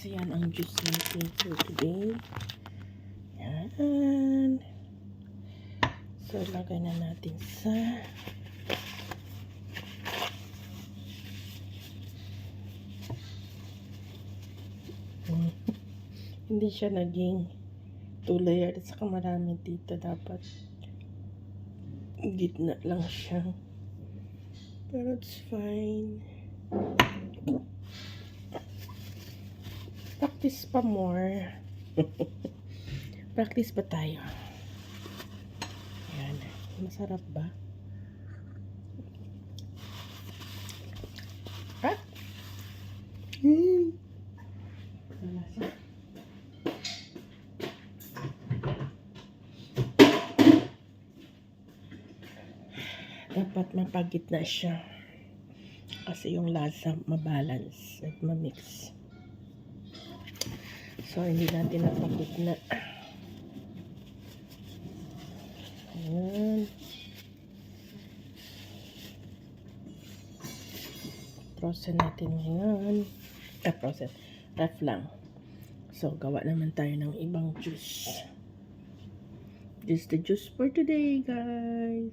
So, yan ang juice natin for today. Yan. So, lagay na natin sa hindi siya naging 2 layer. At saka marami dito. Dapat gitna lang siya. Pero it's fine. Practice pa more. Practice pa tayo. Yan. Masarap ba? Ha? Dapat mapagitna siya. Kasi yung lasa mabalance at mamix. So, hindi natin napagitna. Ayan. Process natin ngayon. Process. Ref lang. So, gawa naman tayo ng ibang juice. This is the juice for today, guys.